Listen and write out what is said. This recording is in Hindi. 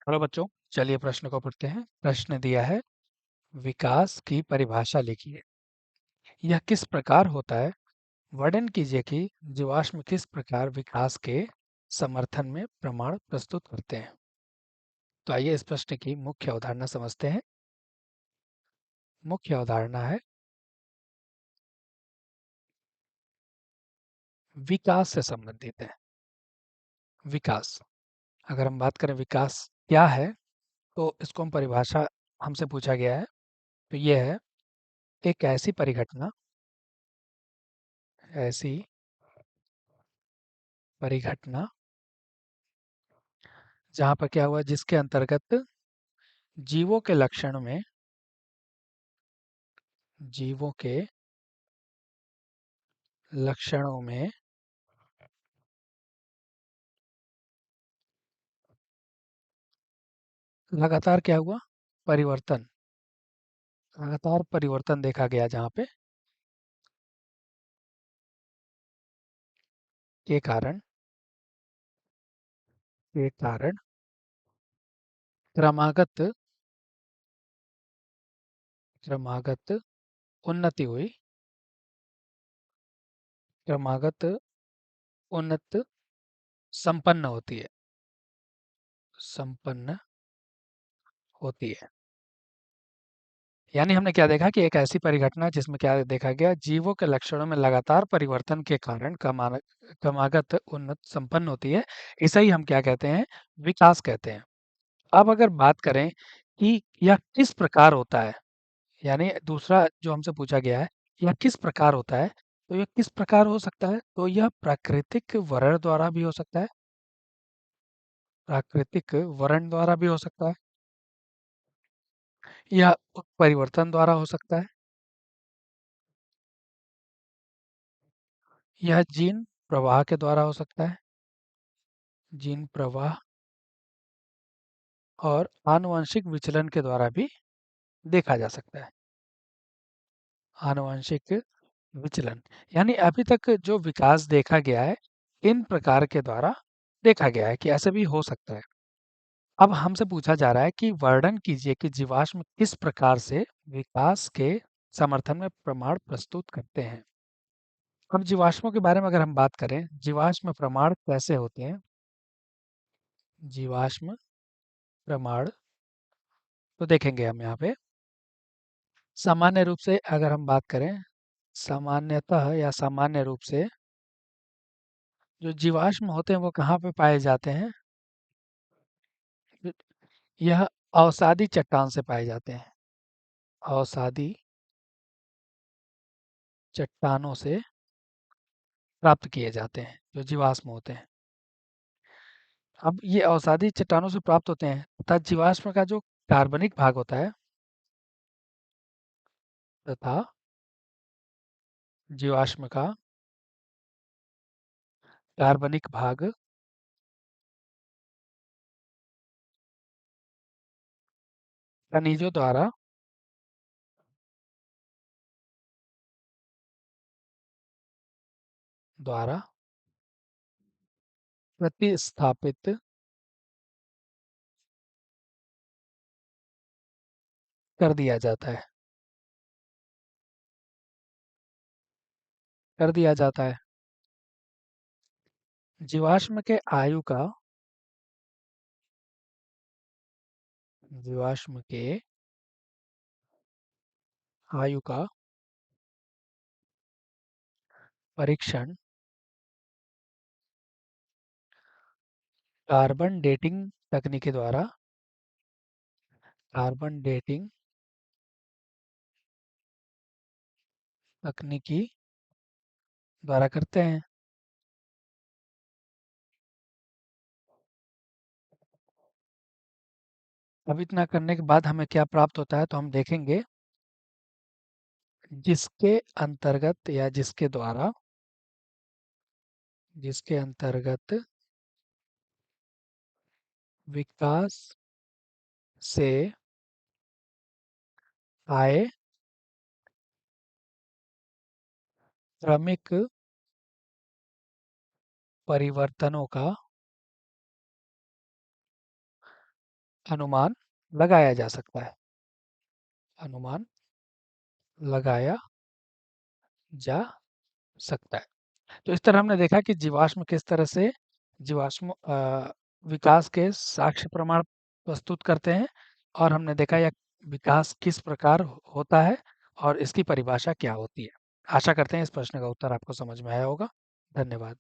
हेलो बच्चों, चलिए प्रश्न को पढ़ते हैं। प्रश्न दिया है, विकास की परिभाषा लिखिए। यह किस प्रकार होता है? वर्णन कीजिए कि जीवाश्म किस प्रकार विकास के समर्थन में प्रमाण प्रस्तुत करते हैं। तो आइए इस प्रश्न की मुख्य अवधारणा समझते हैं। मुख्य अवधारणा है विकास से संबंधित है। विकास, अगर हम बात करें विकास क्या है, तो इसको हम परिभाषा हमसे पूछा गया है। तो यह है एक ऐसी परिघटना, ऐसी परिघटना जहाँ पर क्या हुआ, जिसके अंतर्गत जीवों के लक्षण में, जीवों के लक्षणों में लगातार क्या हुआ, परिवर्तन, लगातार परिवर्तन देखा गया, जहाँ पे के कारण, के कारण क्रमागत, क्रमागत उन्नति हुई, क्रमागत उन्नत संपन्न होती है, संपन्न होती है। यानी हमने क्या देखा कि एक ऐसी परिघटना जिसमें क्या देखा गया, जीवों के लक्षणों में लगातार परिवर्तन के कारण क्रमागत उन्नत संपन्न होती है। इसे ही हम क्या कहते हैं, विकास कहते हैं। अब अगर बात करें कि यह किस प्रकार होता है, यानी दूसरा जो हमसे पूछा गया है, यह किस प्रकार होता है, तो यह किस प्रकार हो सकता है, तो यह प्राकृतिक वरण द्वारा भी हो सकता है, प्राकृतिक वरण द्वारा भी हो सकता है, या परिवर्तन द्वारा हो सकता है, यह जीन प्रवाह के द्वारा हो सकता है, जीन प्रवाह, और आनुवंशिक विचलन के द्वारा भी देखा जा सकता है, आनुवंशिक विचलन। यानी अभी तक जो विकास देखा गया है, इन प्रकार के द्वारा देखा गया है कि ऐसे भी हो सकता है। अब हमसे पूछा जा रहा है कि वर्णन कीजिए कि जीवाश्म किस प्रकार से विकास के समर्थन में प्रमाण प्रस्तुत करते हैं। अब जीवाश्मों के बारे में अगर हम बात करें, जीवाश्म प्रमाण कैसे होते हैं, जीवाश्म प्रमाण, तो देखेंगे हम यहाँ पे। सामान्य रूप से अगर हम बात करें, सामान्यतः या सामान्य रूप से जो जीवाश्म होते हैं वो कहाँ पे पाए जाते हैं, यह अवसादी चट्टान से पाए जाते हैं, अवसादी चट्टानों से प्राप्त किए जाते हैं जो जीवाश्म होते हैं। अब ये अवसादी चट्टानों से प्राप्त होते हैं तथा जीवाश्म का जो कार्बनिक भाग होता है, तथा जीवाश्म का कार्बनिक भाग खनिजों द्वारा, द्वारा प्रतिस्थापित कर दिया जाता है, कर दिया जाता है। जीवाश्म के आयु का, जीवाश्म के आयु का परीक्षण कार्बन डेटिंग तकनीक द्वारा, कार्बन डेटिंग तकनीकी द्वारा करते हैं। अब इतना करने के बाद हमें क्या प्राप्त होता है, तो हम देखेंगे जिसके अंतर्गत या जिसके द्वारा, जिसके अंतर्गत विकास से आए क्रमिक परिवर्तनों का अनुमान लगाया जा सकता है। अनुमान लगाया जा सकता है। तो इस तरह हमने देखा कि जीवाश्म किस तरह से जीवाश्म विकास के साक्ष्य प्रमाण प्रस्तुत करते हैं, और हमने देखा यह विकास किस प्रकार होता है और इसकी परिभाषा क्या होती है। आशा करते हैं इस प्रश्न का उत्तर आपको समझ में आया होगा। धन्यवाद।